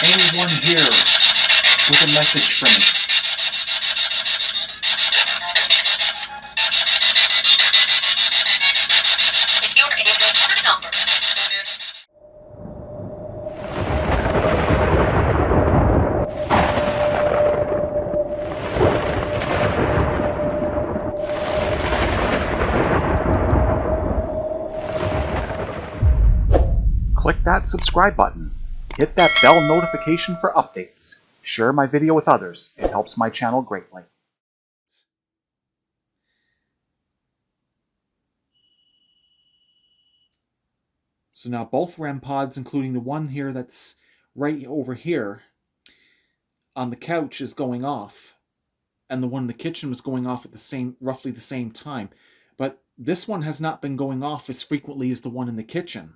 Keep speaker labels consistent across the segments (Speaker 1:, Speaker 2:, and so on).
Speaker 1: anyone here with a message for me?
Speaker 2: Click that subscribe button. Hit that bell notification for updates. Share my video with others. It helps my channel greatly. So now both REM pods, including the one here that's right over here on the couch, is going off. And the one in the kitchen was going off at roughly the same time. But this one has not been going off as frequently as the one in the kitchen.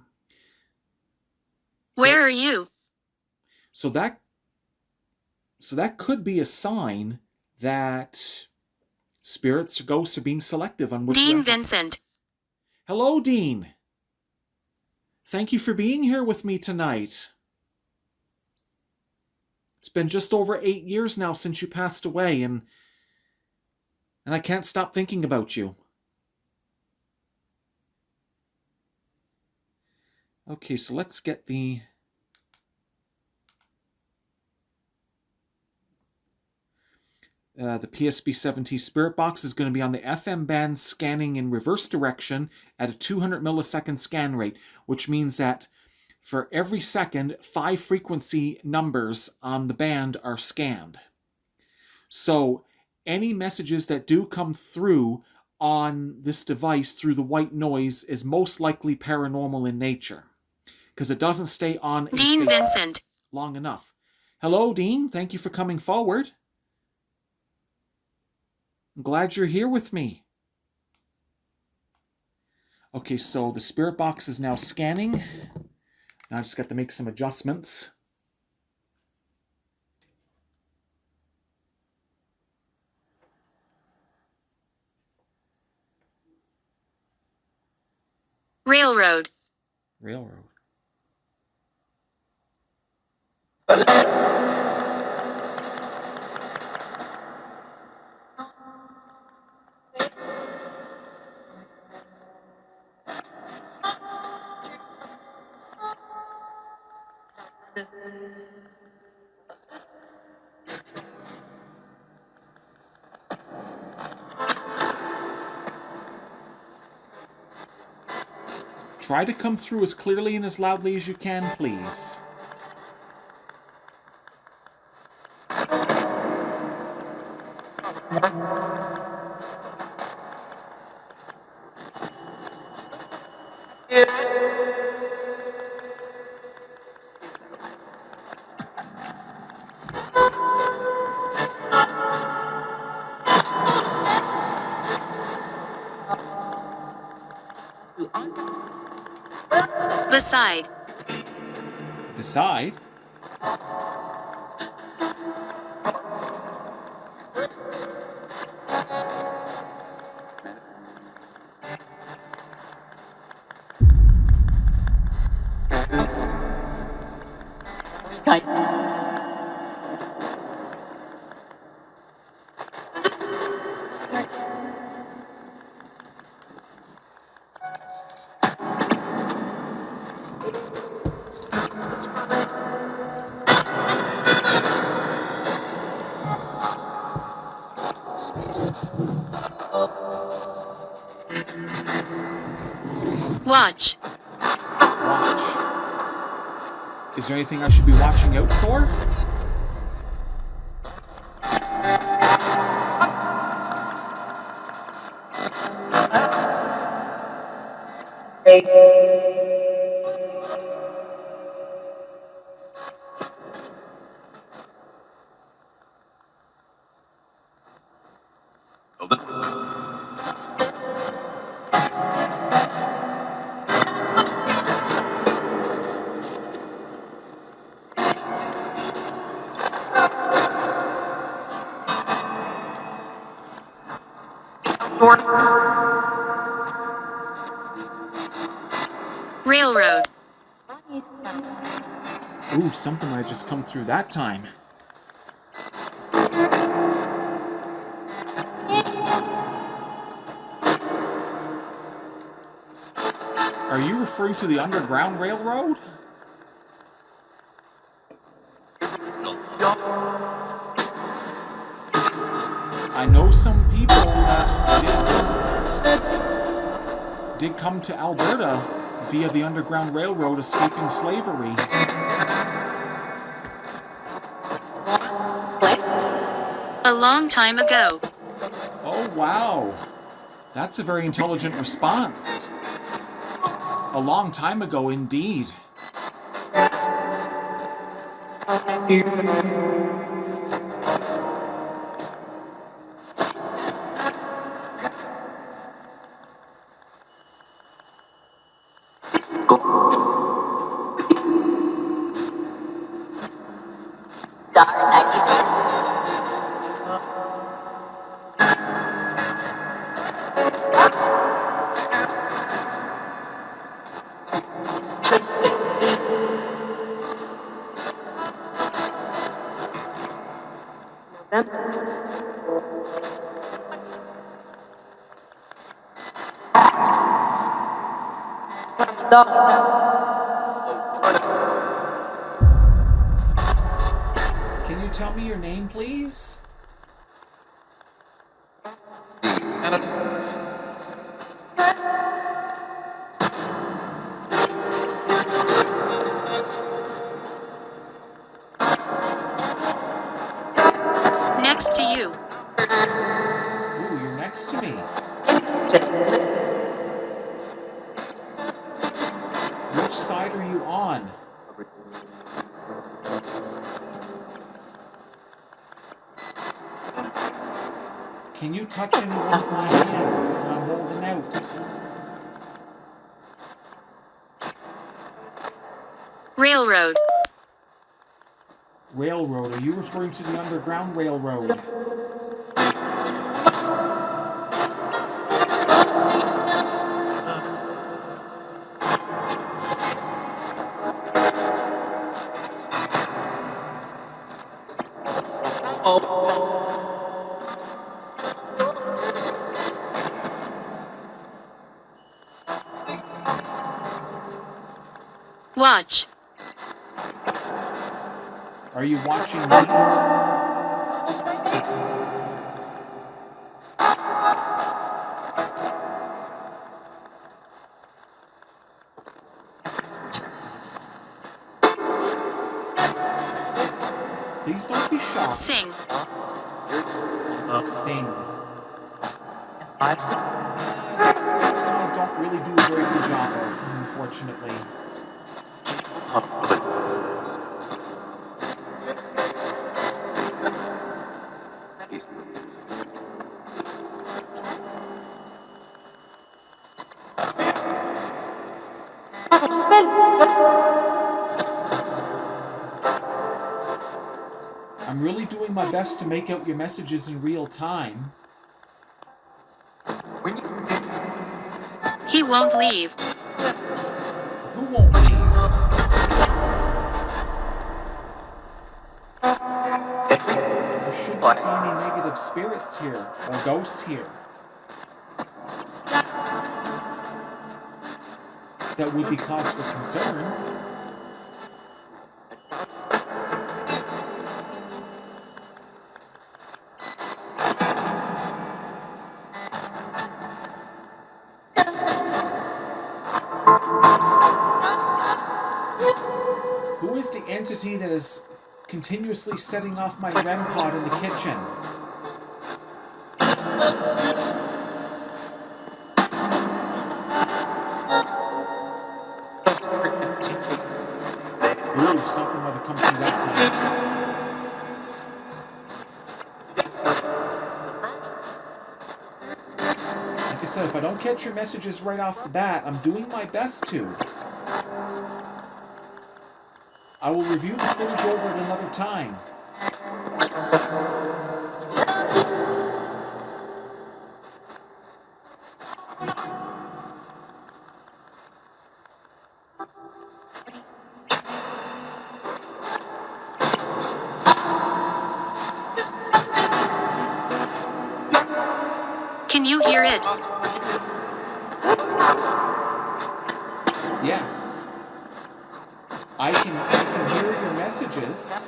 Speaker 3: Where are you?
Speaker 2: So that could be a sign that spirits or ghosts are being selective on which
Speaker 3: Dean Vincent.
Speaker 2: Hello, Dean. Thank you for being here with me tonight. It's been just over 8 years now since you passed away, and I can't stop thinking about you. Okay, so let's get the PSB-7T Spirit Box is going to be on the FM band scanning in reverse direction at a 200 millisecond scan rate, which means that for every second, 5 frequency numbers on the band are scanned. So any messages that do come through on this device through the white noise is most likely paranormal in nature, because it doesn't stay on
Speaker 3: Dean Vincent
Speaker 2: long enough. Hello, Dean. Thank you for coming forward. I'm glad you're here with me. Okay, so the spirit box is now scanning. Now I just got to make some adjustments.
Speaker 3: Railroad.
Speaker 2: Try to come through as clearly and as loudly as you can, please.
Speaker 3: Beside.
Speaker 2: Beside?
Speaker 3: Watch.
Speaker 2: Is there anything I should be watching out for?
Speaker 3: Railroad.
Speaker 2: Ooh, something might have just come through that time. Are you referring to the Underground Railroad? I know some people that did come to Alberta via the Underground Railroad escaping slavery.
Speaker 3: A long time ago.
Speaker 2: Oh, wow. That's a very intelligent response. A long time ago, indeed. Can you tell me your name, please?
Speaker 3: Next to you.
Speaker 2: Ooh, you're next to me. Which side are you on? Can you touch any one of my hands I'm holding out?
Speaker 3: Railroad.
Speaker 2: Railroad. Are you referring to the Underground Railroad?
Speaker 3: Watch.
Speaker 2: Are you watching me? Please don't be shocked.
Speaker 3: Sing.
Speaker 2: Sing. That's something I don't really do a very good job of, unfortunately. I'm really doing my best to make out your messages in real time.
Speaker 3: He won't leave.
Speaker 2: Who won't leave? There shouldn't be any negative spirits here, or ghosts here. That would be cause for concern. Who is the entity that is continuously setting off my REM pod in the kitchen? Ooh, something might have come through that time. Like I said, if I don't catch your messages right off the bat, I'm doing my best to. I will review the footage over at another time.
Speaker 3: Can you hear it?
Speaker 2: Yes. I can hear your messages.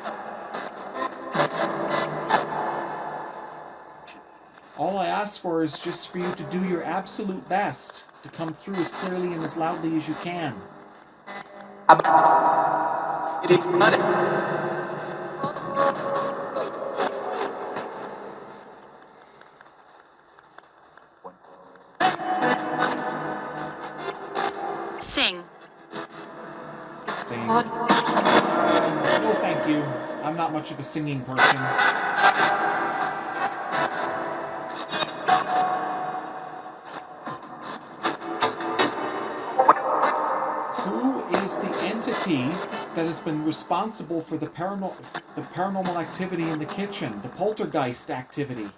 Speaker 2: All I ask for is just for you to do your absolute best to come through as clearly and as loudly as you can.
Speaker 3: Sing.
Speaker 2: Sing. No, thank you. I'm not much of a singing person. Who is the entity that has been responsible for the paranormal activity in the kitchen, the poltergeist activity?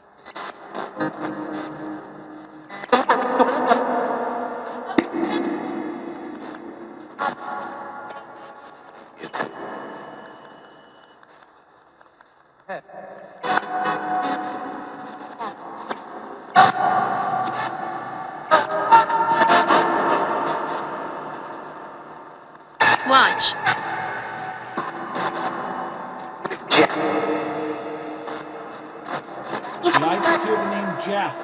Speaker 3: Watch.
Speaker 2: Did I just hear the name Jeff?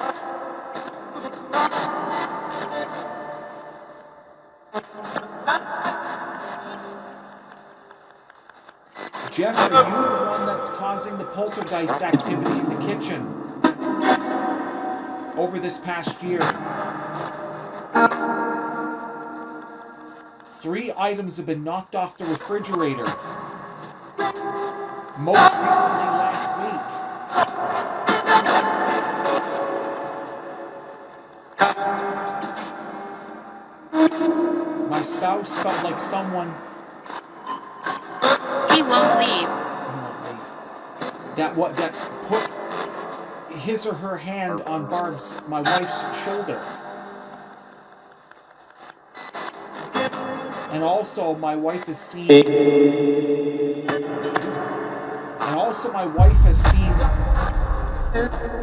Speaker 2: Jeff, are you the one that's causing the poltergeist activity in the kitchen over this past year? 3 items have been knocked off the refrigerator. Most recently last week. My spouse felt like someone...
Speaker 3: He won't leave.
Speaker 2: That put his or her hand on my wife's shoulder. And also my wife has seen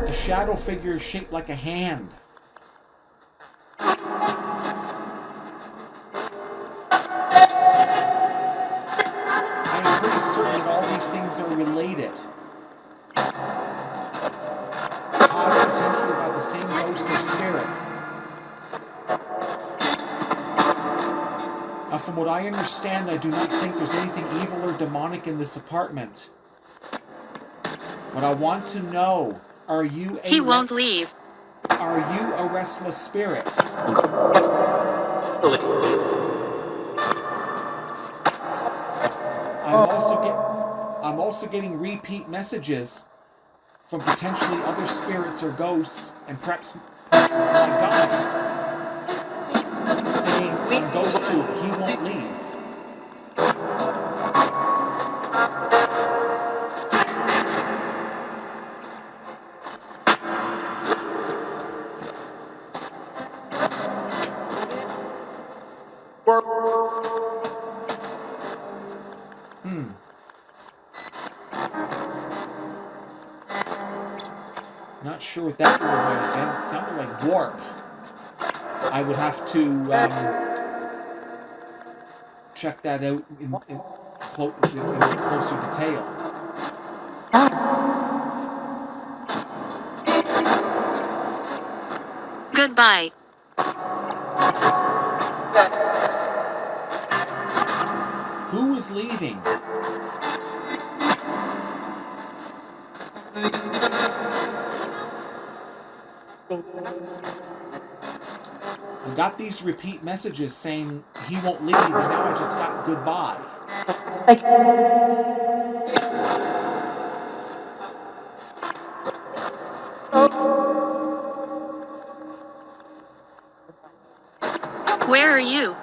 Speaker 2: a shadow figure shaped like a hand. I'm pretty certain that all these things are related. Caused potentially by the same ghost or spirit. Now, from what I understand, I do not think there's anything evil or demonic in this apartment. But I want to know, are you
Speaker 3: He won't leave.
Speaker 2: Are you a restless spirit? I'm also getting repeat messages from potentially other spirits or ghosts, and perhaps my guides, saying on Ghost Tube, he won't leave. Not sure what that word might have been. It sounded like warp. I would have to check that out in closer detail.
Speaker 3: Goodbye.
Speaker 2: Who is leaving? I got these repeat messages saying he won't leave, and now I just got goodbye.
Speaker 3: Where are you?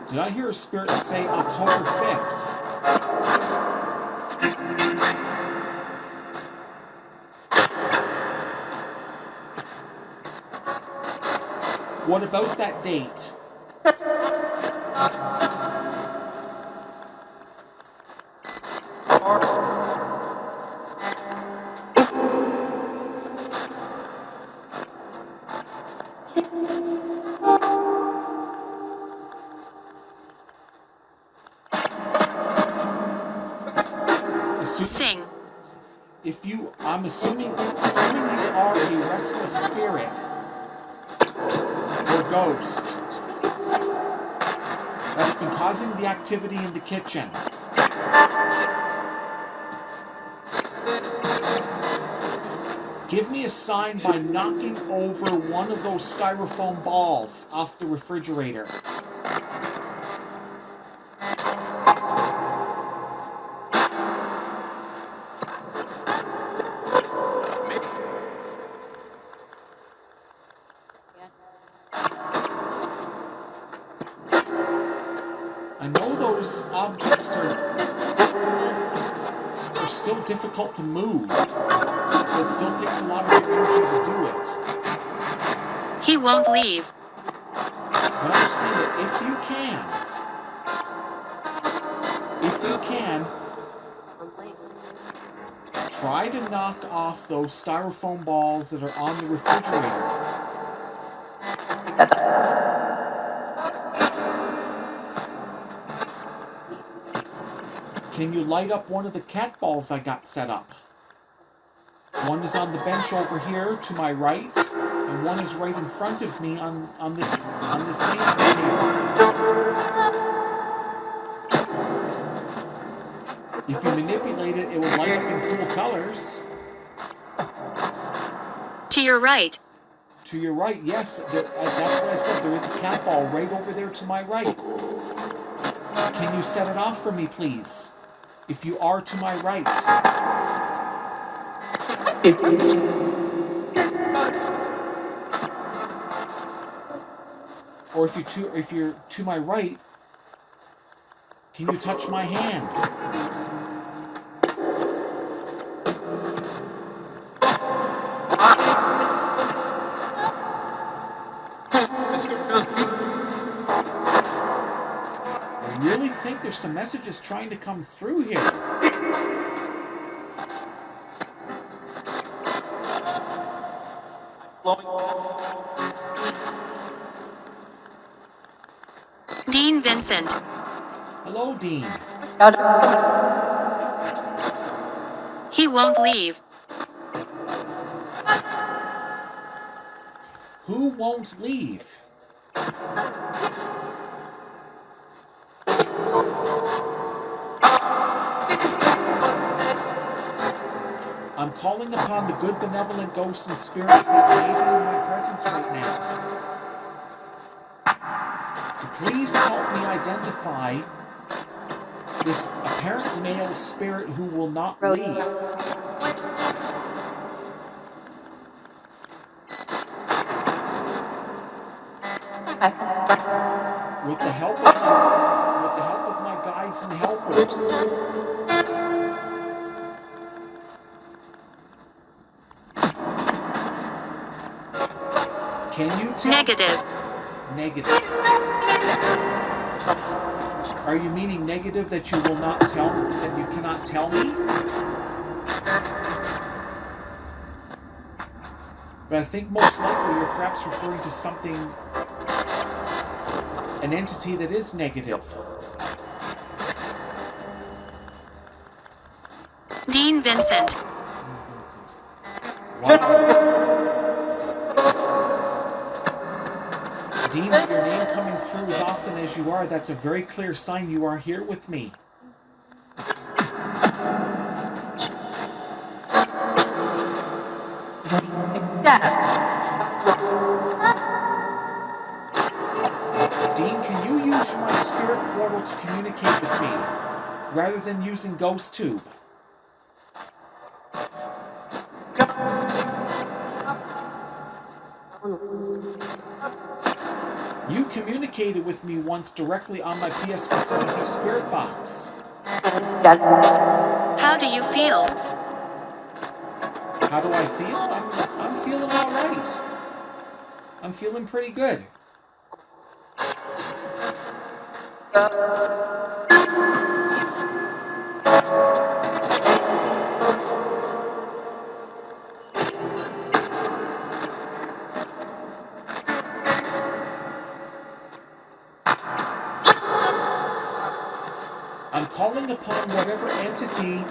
Speaker 2: Did I hear a spirit say October 5th? What about that date?
Speaker 3: Sing.
Speaker 2: I'm assuming you are a restless spirit or ghost that's been causing the activity in the kitchen. Give me a sign by knocking over one of those styrofoam balls off the refrigerator. I know those objects are still difficult to move. It still takes a lot of energy to do it.
Speaker 3: He won't leave.
Speaker 2: But I'm saying that if you can, try to knock off those styrofoam balls that are on the refrigerator. Can you light up one of the cat balls I got set up? One is on the bench over here to my right, and one is right in front of me on this same table. If you manipulate it, it will light up in cool colors.
Speaker 3: To your right.
Speaker 2: To your right, yes. That's what I said. There is a cat ball right over there to my right. Can you set it off for me, please? If you are to my right. Or if you're to my right, can you touch my hand? I really think there's some messages trying to come through here.
Speaker 3: Dean Vincent.
Speaker 2: Hello, Dean.
Speaker 3: He won't leave.
Speaker 2: Who won't leave? I'm calling upon the good benevolent ghosts and spirits that may be in my presence right now to please help me identify this apparent male spirit who will not leave. With the help of my guides and helpers. Can you tell? Negative. Are you meaning negative that you will not tell, that you cannot tell me? But I think most likely you're perhaps referring to something, an entity that is negative.
Speaker 3: Dean Vincent.
Speaker 2: Wow. Dean, with your name coming through as often as you are, that's a very clear sign you are here with me. Dean, can you use my spirit portal to communicate with me, rather than using Ghost Tube? You communicated with me once directly on my PS470 spirit box.
Speaker 3: How do you feel?
Speaker 2: How do I feel? I'm feeling all right. I'm feeling pretty good. calling upon whatever entity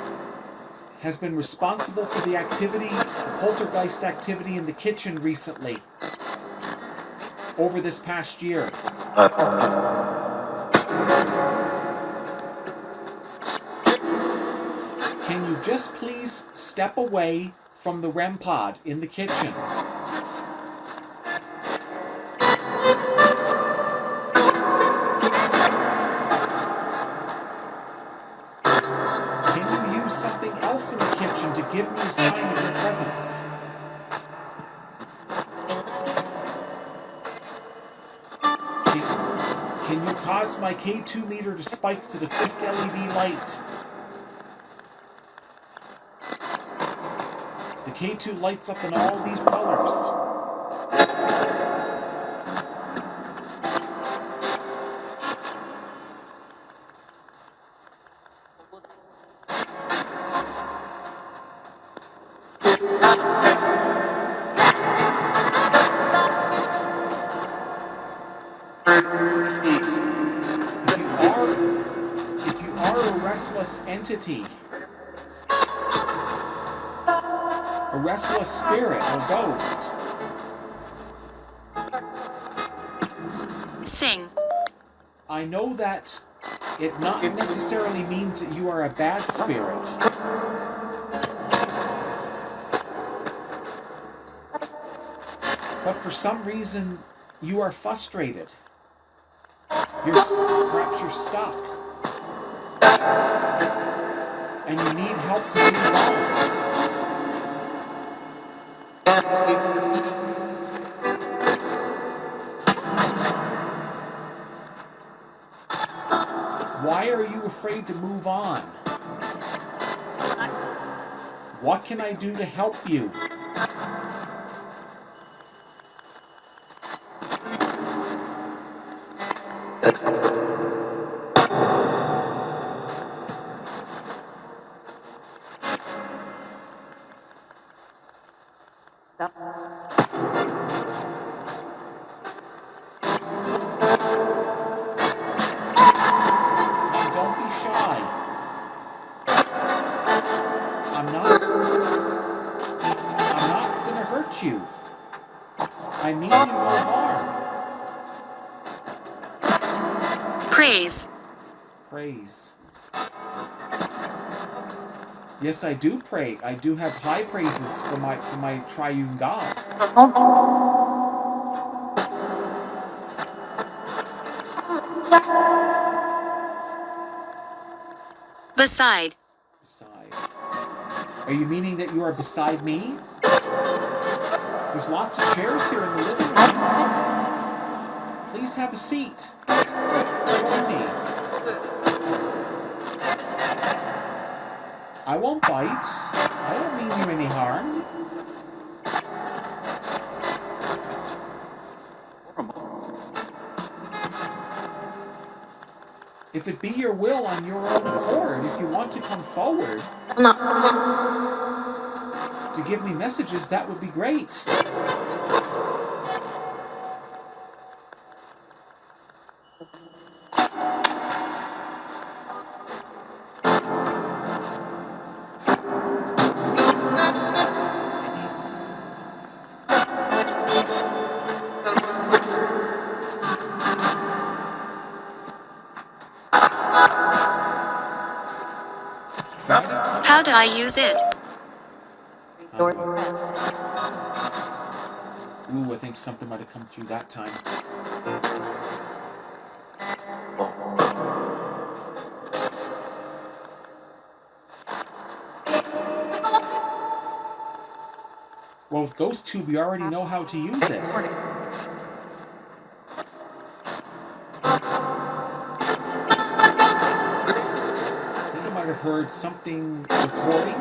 Speaker 2: has been responsible for the activity, the poltergeist activity in the kitchen recently, over this past year. Can you just please step away from the REM pod in the kitchen? Can you use something else in the kitchen to give me a sign of your presence? Can you cause my K2 meter to spike to the 5th LED light? The K2 lights up in all these colors. If you are a restless entity, a restless spirit or ghost,
Speaker 3: Sing.
Speaker 2: I know that it not necessarily means that you are a bad spirit. But for some reason, you are frustrated. Perhaps you're stuck. And you need help to move on. Why are you afraid to move on? What can I do to help you? Don't be shy. I'm not gonna hurt you. I mean you no harm.
Speaker 3: Praise.
Speaker 2: Praise. Yes, I do pray. I do have high praises for my triune God.
Speaker 3: Beside.
Speaker 2: Beside. Are you meaning that you are beside me? There's lots of chairs here in the living room. Please have a seat. Join me. I won't bite. I don't mean you any harm. If it be your will on your own accord, if you want to come forward to give me messages, that would be great.
Speaker 3: How do I use it?
Speaker 2: Ooh, I think something might have come through that time. Well, with Ghost Tube, we already know how to use it. I think I might have heard something recording.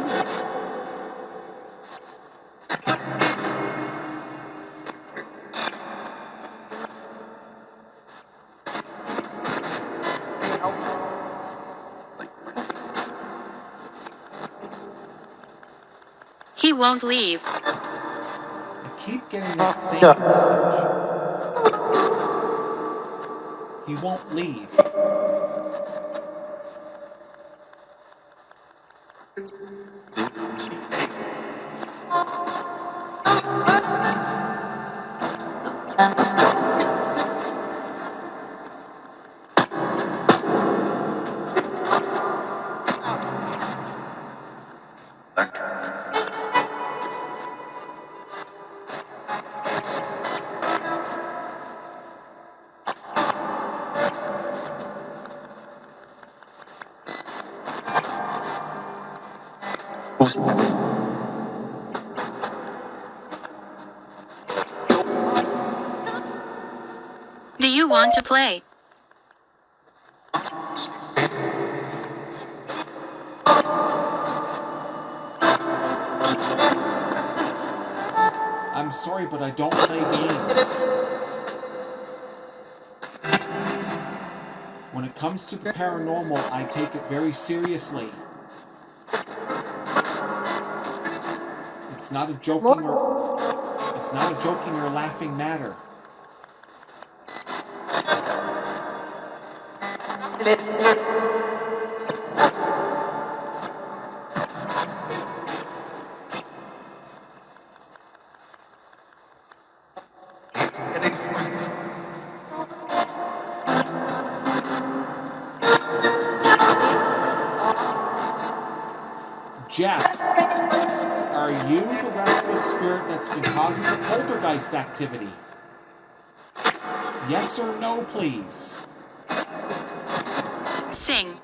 Speaker 3: He won't leave.
Speaker 2: I keep getting that same message. He won't leave.
Speaker 3: Do you want to play?
Speaker 2: I'm sorry, but I don't play games. When it comes to the paranormal, I take it very seriously. It's not a joking or laughing matter. Jeff, are you the restless spirit that's been causing the poltergeist activity? Yes or no, please?
Speaker 3: Sing.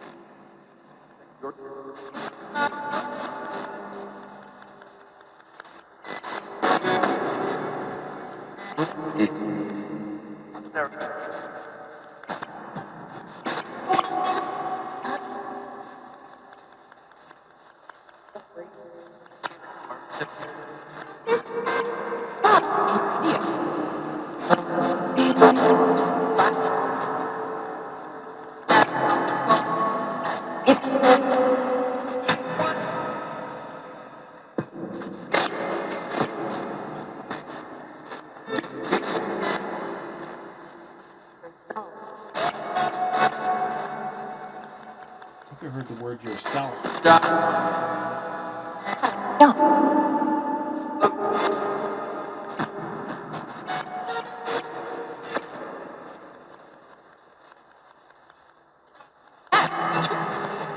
Speaker 2: I think I heard the word yourself.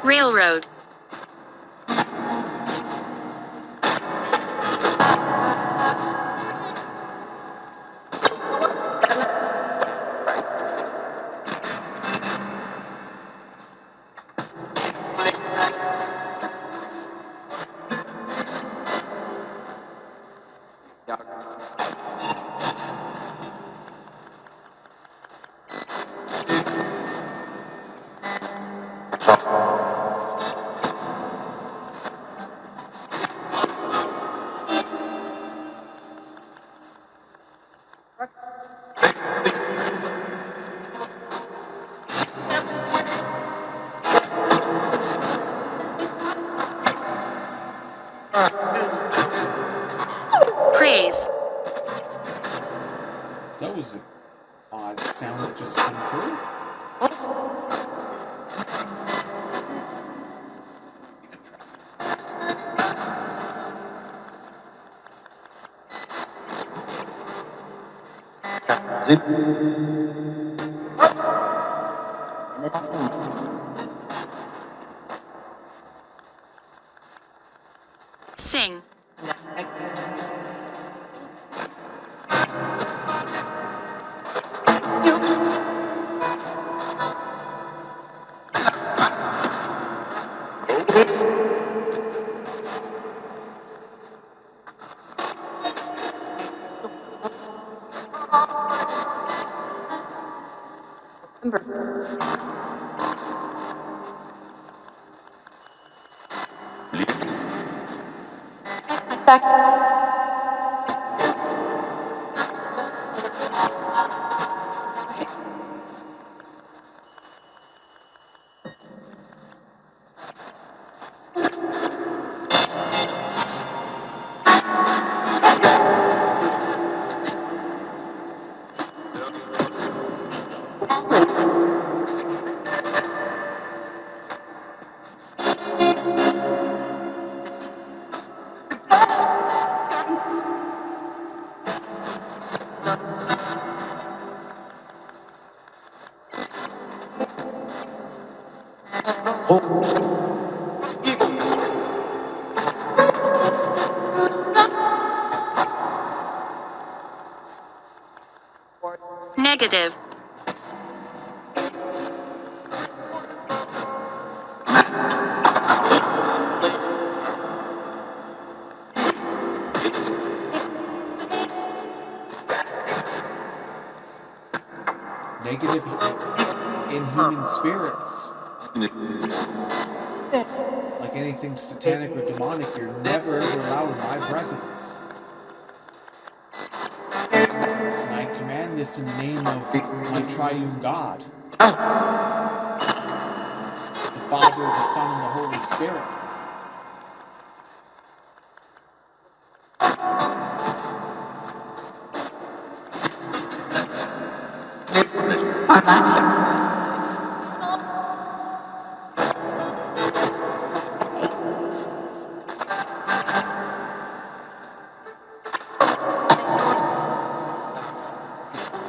Speaker 3: Railroad. Praise.
Speaker 2: That was an odd sound that just came through.
Speaker 3: Sing. Negative.
Speaker 2: Negative inhuman spirits. Like anything satanic or demonic, you're never ever allowed in my presence. And I command this in the name of my triune God, the Father, the Son, and the Holy Spirit.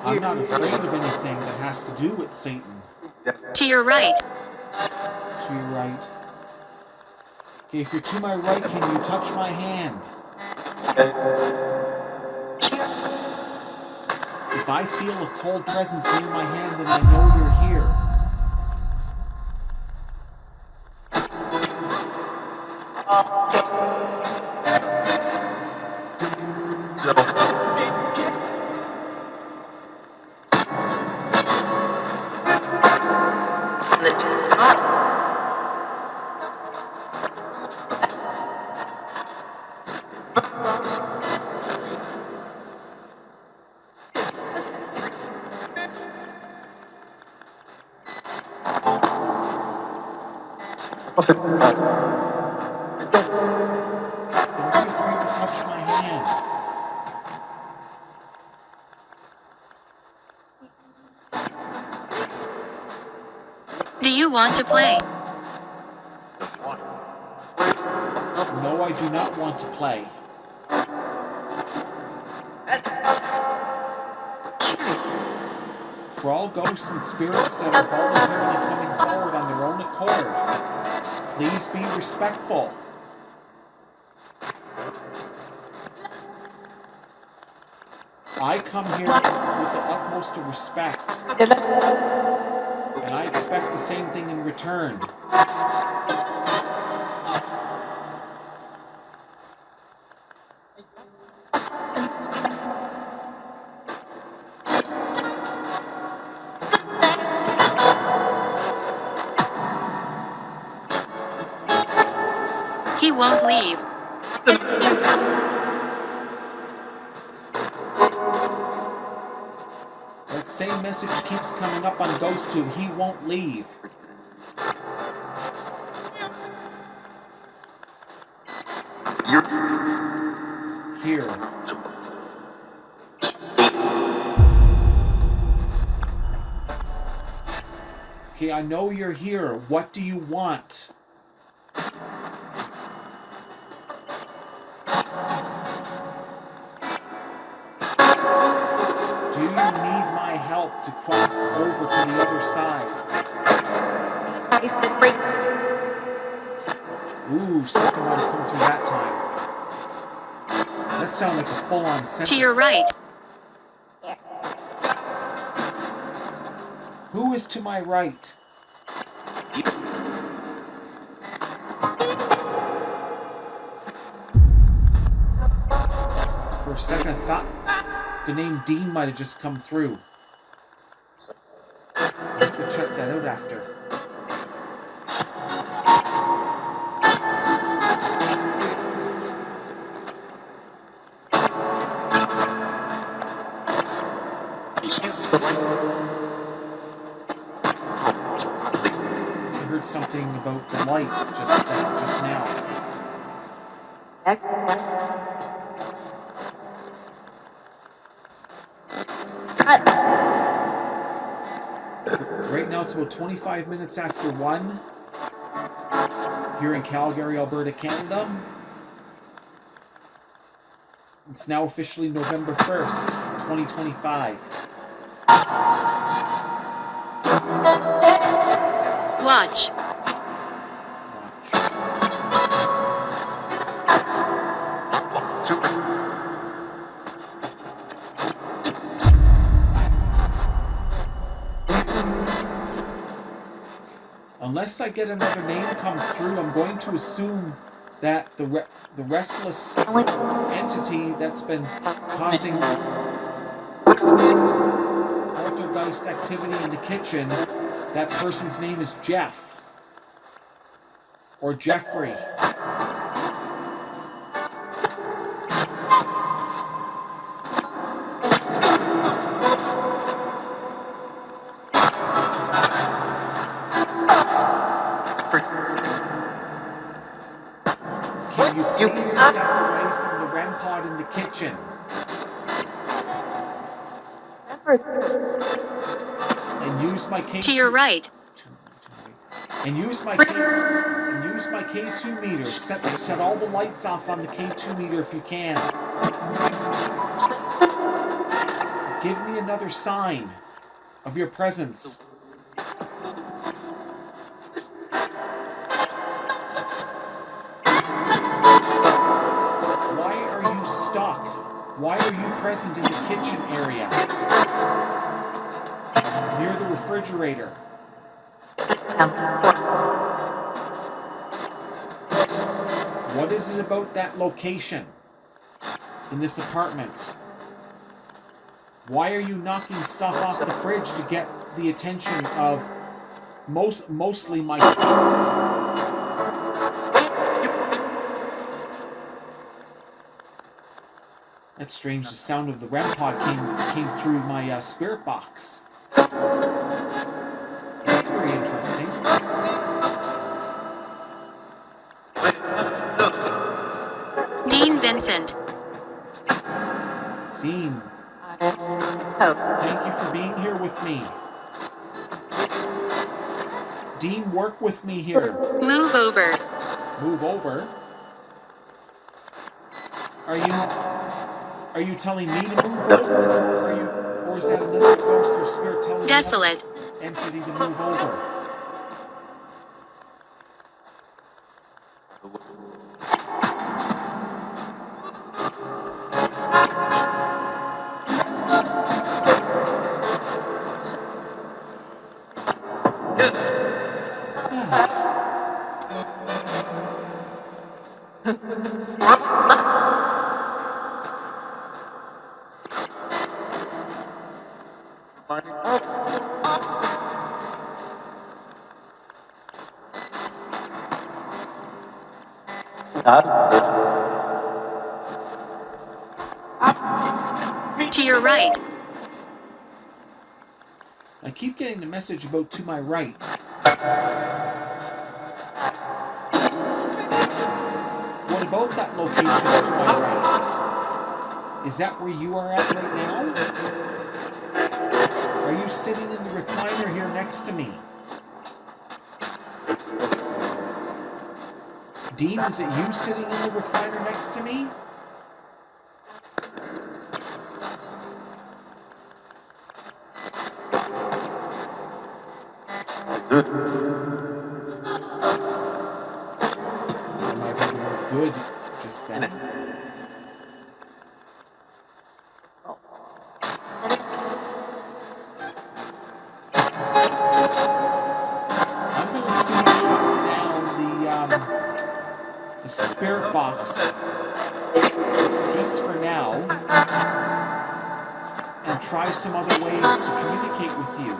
Speaker 2: I'm not afraid of anything that has to do with Satan.
Speaker 3: To your right.
Speaker 2: To your right. Okay, if you're to my right, can you touch my hand? If I feel a cold presence near my hand, then I know you're here. Don't be afraid to touch my hand.
Speaker 3: Do you want to play?
Speaker 2: No, I do not want to play. For all ghosts and spirits that are voluntarily coming forward on their own accord, please be respectful. I come here with the utmost of respect, and I expect the same thing in return.
Speaker 3: He won't leave.
Speaker 2: That same message keeps coming up on GhostTube. He won't leave. Here. Okay, I know you're here. What do you want? Do you need my help to cross over to the other side? Ooh, something might have come through that time. That sounded like a full-on sentence.
Speaker 3: To your right.
Speaker 2: Who is to my right? For a second, I thought the name Dean might have just come through. I'll have to check that out after. I heard something about the light just now. Right now it's about 25 minutes after 1 here in Calgary, Alberta, Canada. It's now officially November 1st, 2025.
Speaker 3: Watch.
Speaker 2: Unless I get another name come through, I'm going to assume that the restless entity that's been causing poltergeist poltergeist activity in the kitchen, that person's name is Jeff. Or Jeffrey. Can you please step away from the REM pod in the kitchen? And use my K2.
Speaker 3: To your right.
Speaker 2: And use my K2 meter. Set all the lights off on the K2 meter if you can. Give me another sign of your presence. Why are you stuck? Why are you present in the kitchen area? Near the refrigerator. What is it about that location in this apartment? Why are you knocking stuff off the fridge to get the attention of mostly my friends? That's strange. The sound of the REM pod came through my spirit box. That's very interesting.
Speaker 3: Dean Vincent.
Speaker 2: Dean, thank you for being here with me. Dean, work with me here.
Speaker 3: Move over.
Speaker 2: Move over? Are you telling me to move over? Or is that another ghost or spirit telling
Speaker 3: Desolate.
Speaker 2: another entity to move over?
Speaker 3: To your right.
Speaker 2: I keep getting the message about to my right. What about that location to my right? Is that where you are at right now? Are you sitting in the recliner here next to me? Dean, is it you sitting in the recliner next to me? My were good just then. I'm going to see you shut down the spirit box just for now and try some other ways to communicate with you.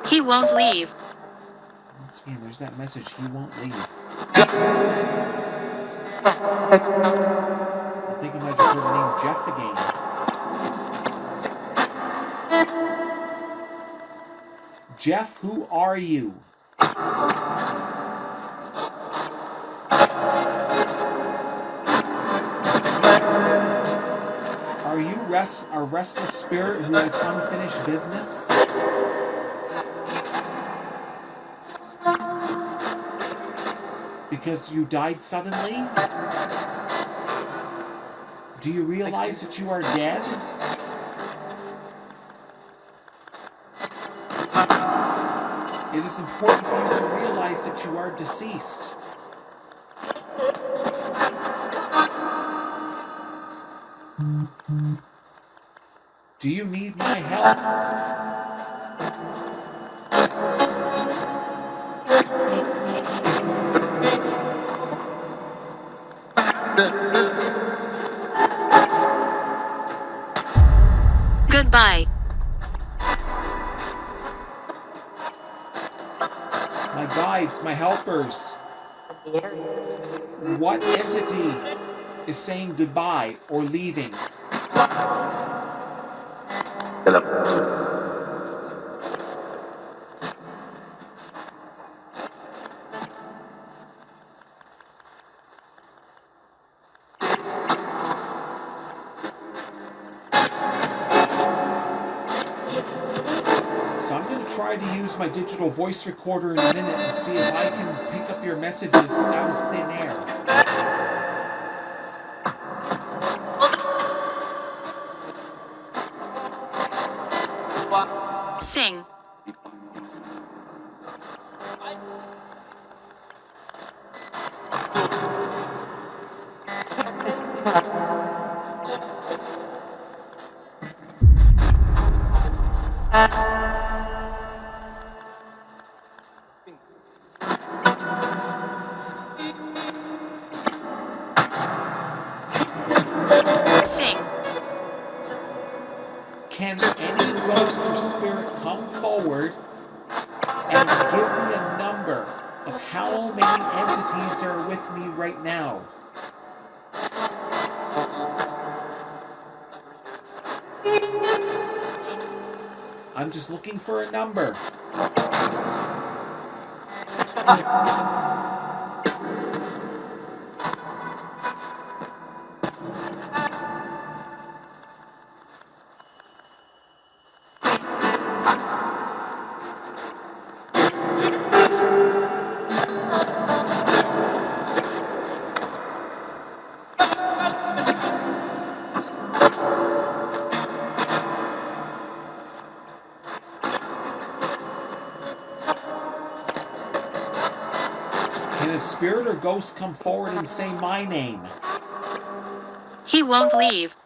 Speaker 3: He won't leave.
Speaker 2: Once again, there's that message. He won't leave. I think I might just heard the name Jeff again. Jeff, who are you? Are you a restless spirit who has unfinished business? Because you died suddenly? Do you realize that you are dead? It is important for you to realize that you are deceased. Do you need my help?
Speaker 3: Goodbye.
Speaker 2: My guides, my helpers. What entity is saying goodbye or leaving? So I'm going to try to use my digital voice recorder in a minute to see if I can pick up your messages out of thin air.
Speaker 3: Sing. Sing.
Speaker 2: Can any ghost or spirit come forward and give me a number of how many entities are with me right now? I'm just looking for a number. Can a spirit or ghost come forward and say my name?
Speaker 3: He won't leave.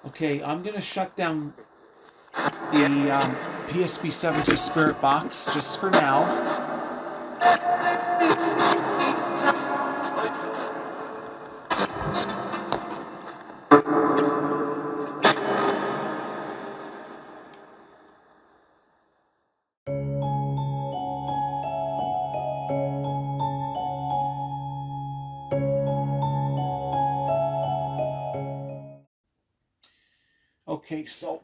Speaker 2: Okay, I'm going to shut down the PSB-70 spirit box just for now. Okay, so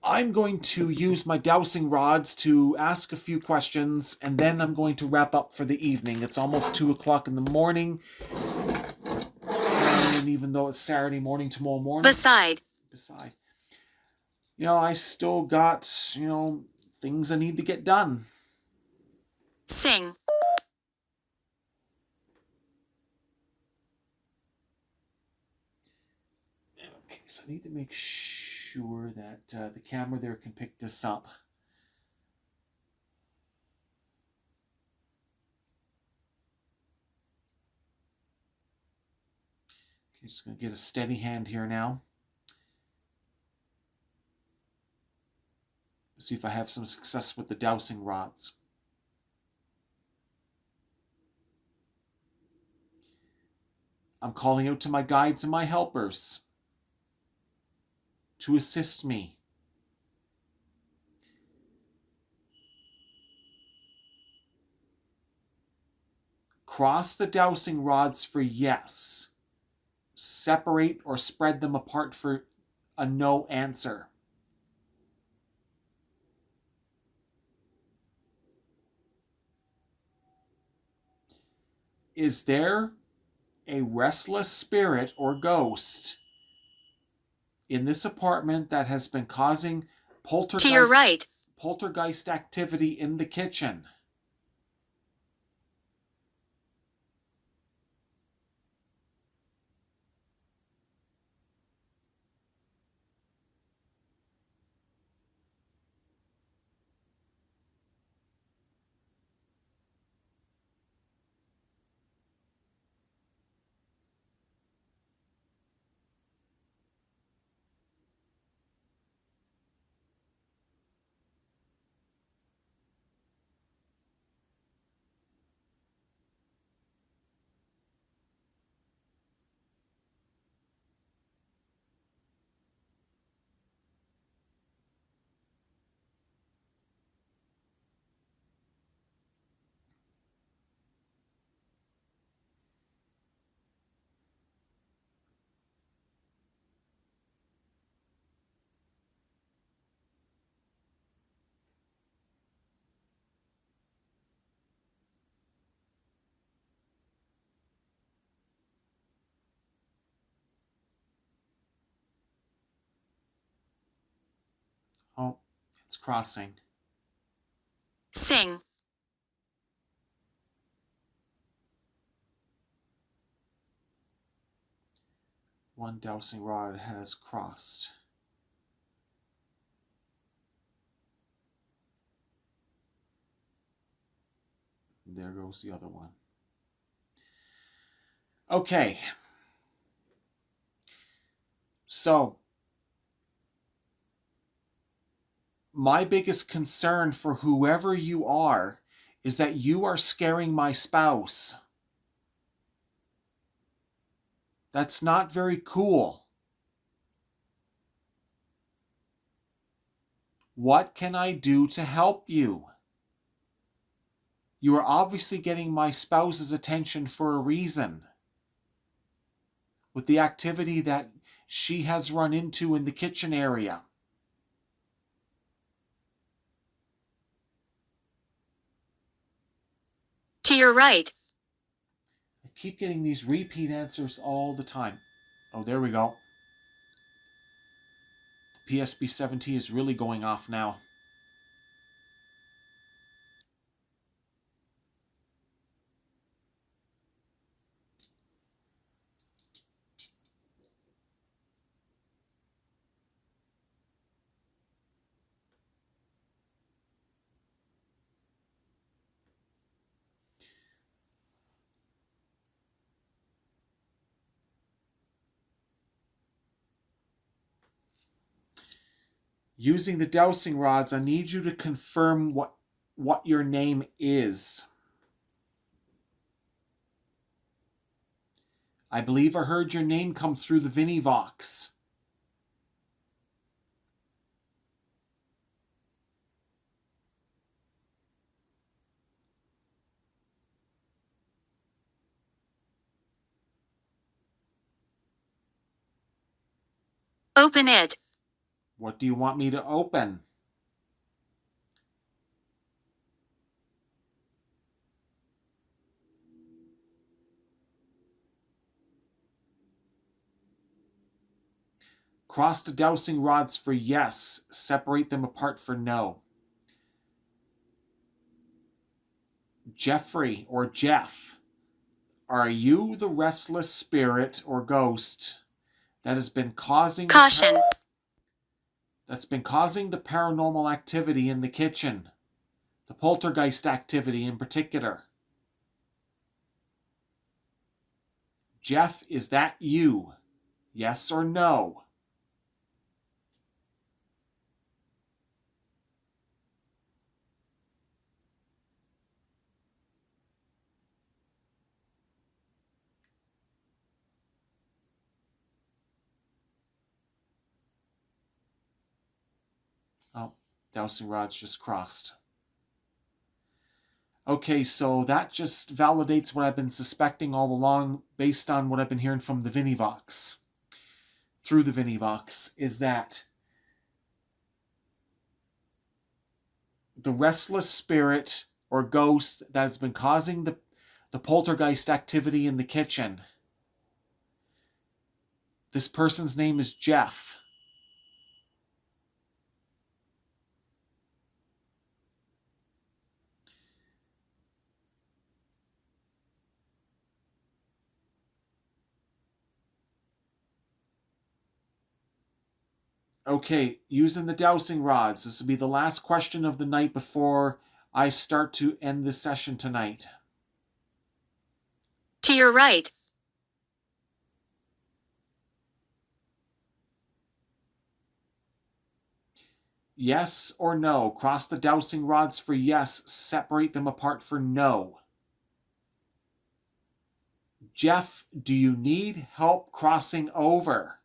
Speaker 2: I'm going to use my dowsing rods to ask a few questions, and then I'm going to wrap up for the evening. It's almost 2 o'clock in the morning, and even though it's Saturday morning, tomorrow morning.
Speaker 3: Beside.
Speaker 2: I still got, things I need to get done.
Speaker 3: Sing.
Speaker 2: Okay, so I need to make sure that the camera there can pick this up. Okay, just going to get a steady hand here now. See if I have some success with the dowsing rods. I'm calling out to my guides and my helpers to assist me. Cross the dowsing rods for yes. Separate or spread them apart for a no answer. is there a restless spirit or ghost in this apartment that has been causing
Speaker 3: To your right.
Speaker 2: poltergeist activity in the kitchen? Oh, it's crossing.
Speaker 3: Sing.
Speaker 2: One dowsing rod has crossed. And there goes the other one. Okay. So, my biggest concern for whoever you are is that you are scaring my spouse. That's not very cool. What can I do to help you? You are obviously getting my spouse's attention for a reason. With the activity that she has run into in the kitchen area.
Speaker 3: To your right.
Speaker 2: I keep getting these repeat answers all the time. Oh, there we go. The PSB-17 is really going off now. Using the dowsing rods, I need you to confirm what your name is. I believe I heard your name come through the Vinivox.
Speaker 3: Open it.
Speaker 2: What do you want me to open? Cross the dowsing rods for yes. Separate them apart for no. Jeffrey or Jeff, are you the restless spirit or ghost that has been causing
Speaker 3: Caution.
Speaker 2: that's been causing the paranormal activity in the kitchen? The poltergeist activity in particular. Jeff, is that you? Yes or no? Oh, dowsing rods just crossed. Okay, so that just validates what I've been suspecting all along based on what I've been hearing from the Vinivox. Through the Vinivox, is that the restless spirit or ghost that has been causing the poltergeist activity in the kitchen. This person's name is Jeff. Okay, using the dowsing rods. This will be the last question of the night before I start to end the session tonight.
Speaker 3: To your right.
Speaker 2: Yes or no? Cross the dowsing rods for yes. Separate them apart for no. Jeff, do you need help crossing over?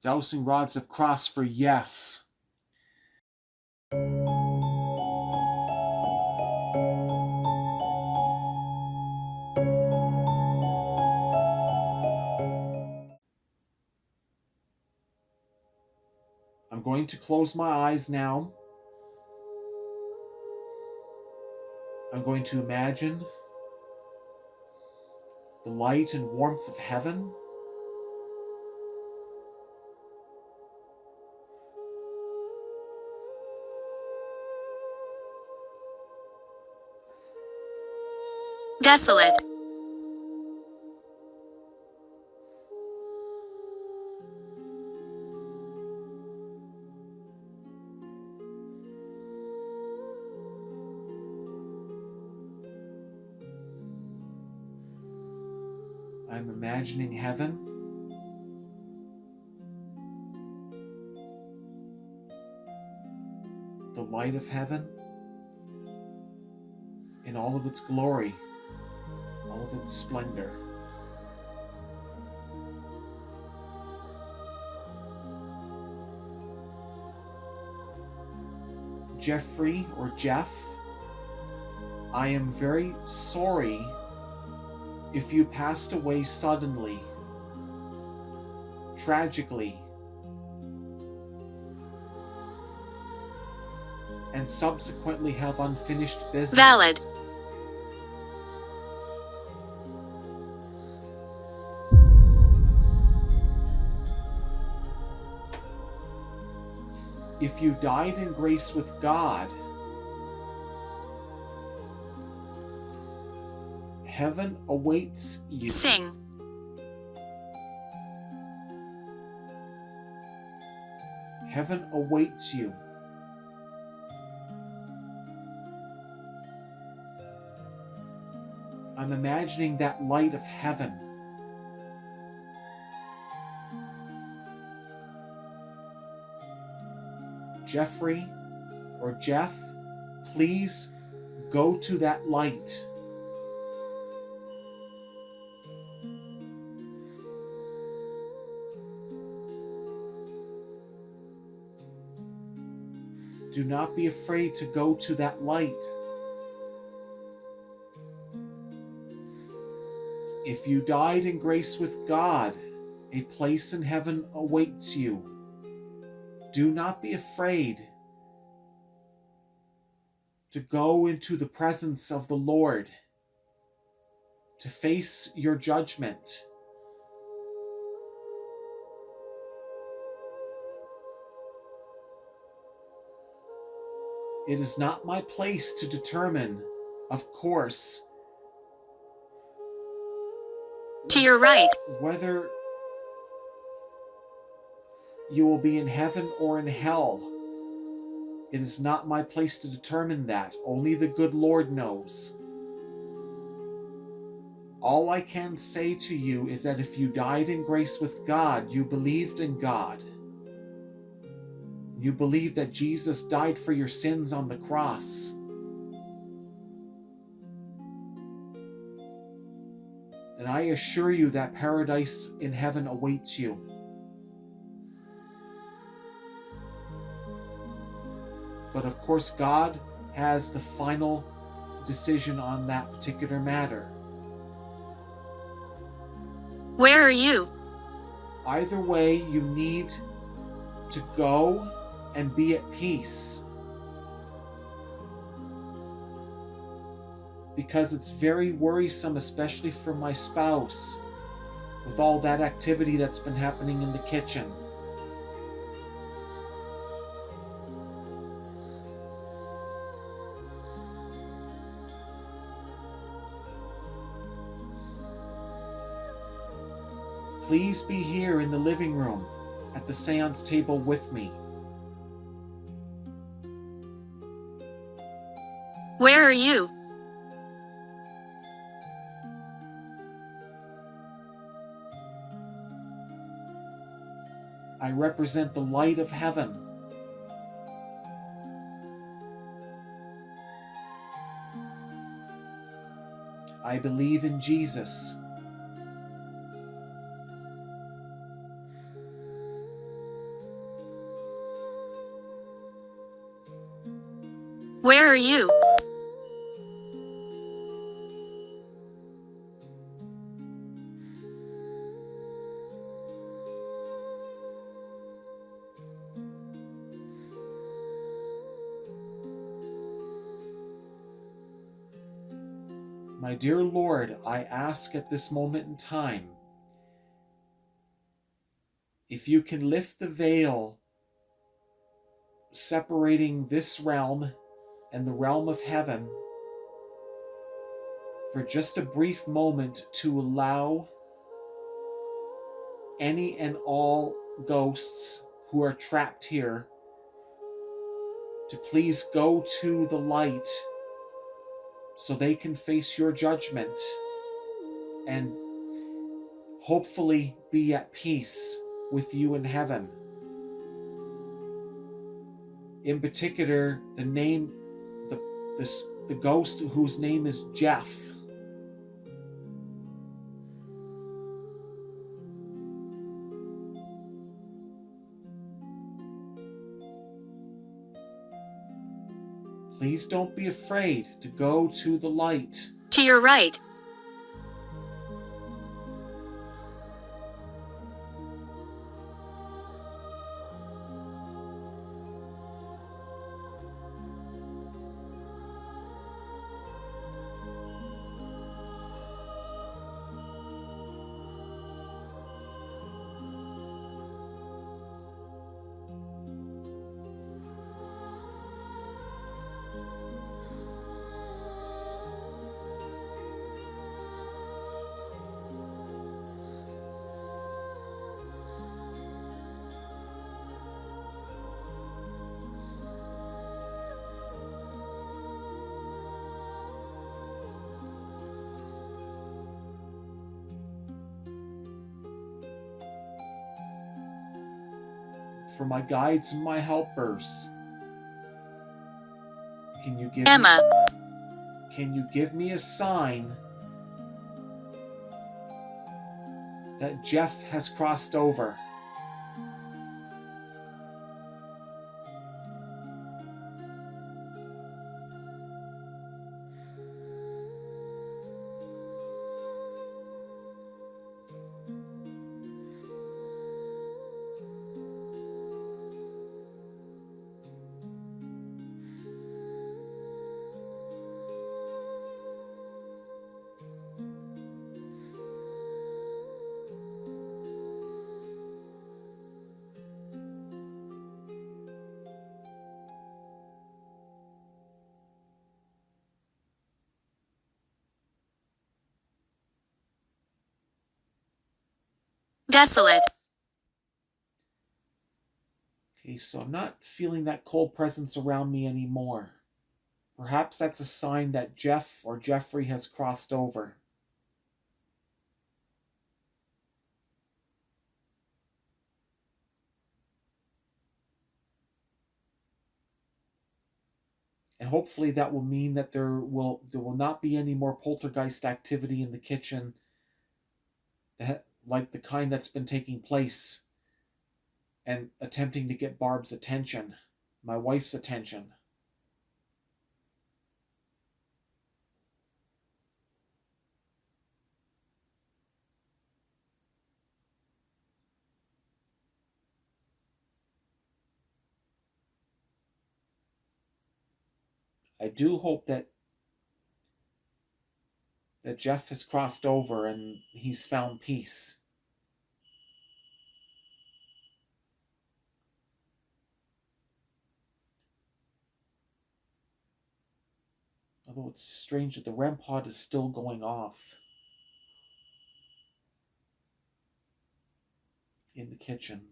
Speaker 2: Dowsing rods have crossed for yes. I'm going to close my eyes now. I'm going to imagine the light and warmth of heaven.
Speaker 3: Desolate.
Speaker 2: I'm imagining heaven. The light of heaven in all of its glory, all of its splendor. Jeffrey or Jeff, I am very sorry if you passed away suddenly, tragically, and subsequently have unfinished business.
Speaker 3: Valid.
Speaker 2: If you died in grace with God, heaven awaits you.
Speaker 3: Sing.
Speaker 2: Heaven awaits you. I'm imagining that light of heaven. Jeffrey or Jeff, please go to that light. Do not be afraid to go to that light. If you died in grace with God, a place in heaven awaits you. Do not be afraid to go into the presence of the Lord. to face your judgment. It is not my place to determine, of course,
Speaker 3: To your right.
Speaker 2: whether you will be in heaven or in hell. It is not my place to determine that. Only the good Lord knows. All I can say to you is that if you died in grace with God, you believed in God. You believe that Jesus died for your sins on the cross. And I assure you that paradise in heaven awaits you. But of course, God has the final decision on that particular matter.
Speaker 3: Where are you?
Speaker 2: Either way, you need to go and be at peace. Because it's very worrisome, especially for my spouse, with all that activity that's been happening in the kitchen. Please be here in the living room at the seance table with me.
Speaker 3: Where are you?
Speaker 2: I represent the light of heaven. I believe in Jesus.
Speaker 3: Where are you?
Speaker 2: My dear Lord, I ask at this moment in time, if you can lift the veil separating this realm and the realm of heaven for just a brief moment to allow any and all ghosts who are trapped here to please go to the light so they can face your judgment and hopefully be at peace with you in heaven. In particular, the ghost whose name is Jeff. Please don't be afraid to go to the light.
Speaker 3: To your right.
Speaker 2: For my guides and my helpers, can you
Speaker 3: Emma.
Speaker 2: give me a sign that Jeff has crossed over?
Speaker 3: Desolate.
Speaker 2: Okay, so I'm not feeling that cold presence around me anymore. Perhaps that's a sign that Jeff or Jeffrey has crossed over. And hopefully that will mean that there will not be any more poltergeist activity in the kitchen, like the kind that's been taking place and attempting to get Barb's attention, my wife's attention. I do hope that Jeff has crossed over and he's found peace. Although it's strange that the REM pod is still going off in the kitchen.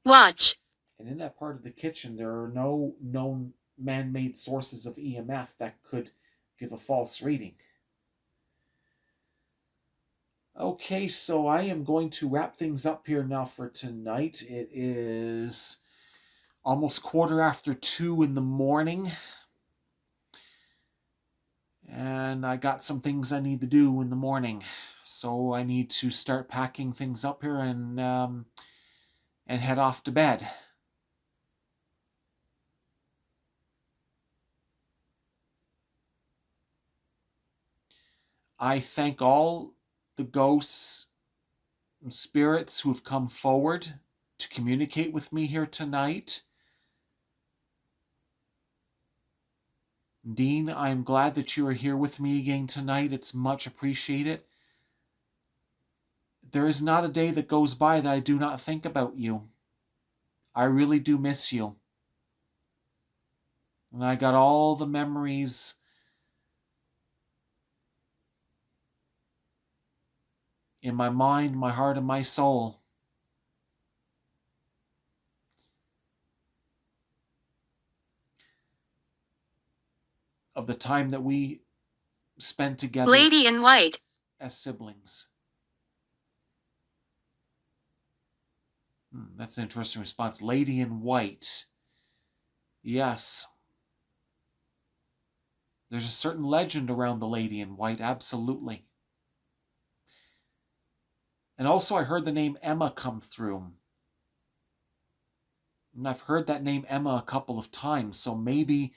Speaker 3: Watch.
Speaker 2: And in that part of the kitchen, there are no known man-made sources of EMF that could give a false reading. Okay, so I am going to wrap things up here now for tonight. It is almost 2:15 in the morning. And I got some things I need to do in the morning. So I need to start packing things up here and head off to bed. I thank all the ghosts and spirits who have come forward to communicate with me here tonight. Dean, I'm glad that you are here with me again tonight. It's much appreciated. There is not a day that goes by that I do not think about you. I really do miss you. And I got all the memories in my mind, my heart, and my soul. Of the time that we spent together.
Speaker 3: Lady in white.
Speaker 2: As siblings. That's an interesting response. Lady in white. Yes. There's a certain legend around the lady in white, absolutely. And also I heard the name Emma come through. And I've heard that name Emma a couple of times, so maybe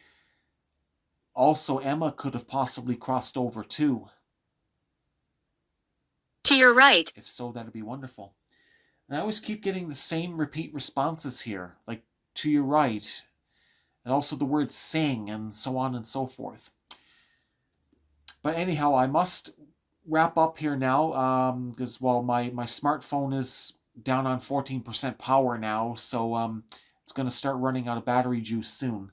Speaker 2: also Emma could have possibly crossed over too.
Speaker 3: To your right.
Speaker 2: If so, that'd be wonderful. And I always keep getting the same repeat responses here, like to your right, and also the word sing, and so on and so forth. But anyhow, I must wrap up here now, because, well, my smartphone is down on 14% power now, so it's going to start running out of battery juice soon.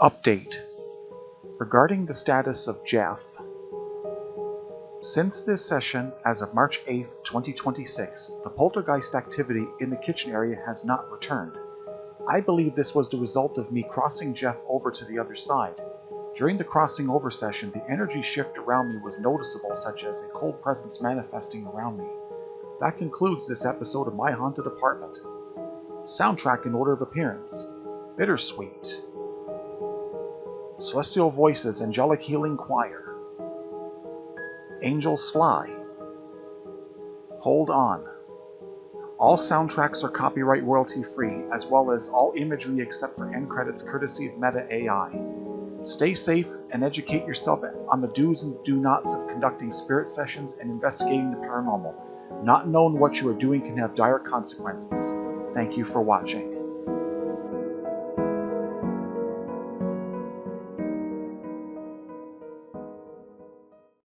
Speaker 2: Update regarding the status of Jeff. Since this session, as of March 8, 2026, the poltergeist activity in the kitchen area has not returned. I believe this was the result of me crossing Jeff over to the other side. During the crossing over session, the energy shift around me was noticeable, such as a cold presence manifesting around me. That concludes this episode of My Haunted Apartment. Soundtrack in order of appearance: Bittersweet, Celestial Voices Angelic Healing Choir, Angels Fly, Hold On. All soundtracks are copyright royalty free, as well as all imagery except for end credits courtesy of Meta AI. Stay safe and educate yourself on the do's and do nots of conducting spirit sessions and investigating the paranormal. Not knowing what you are doing can have dire consequences. Thank you for watching.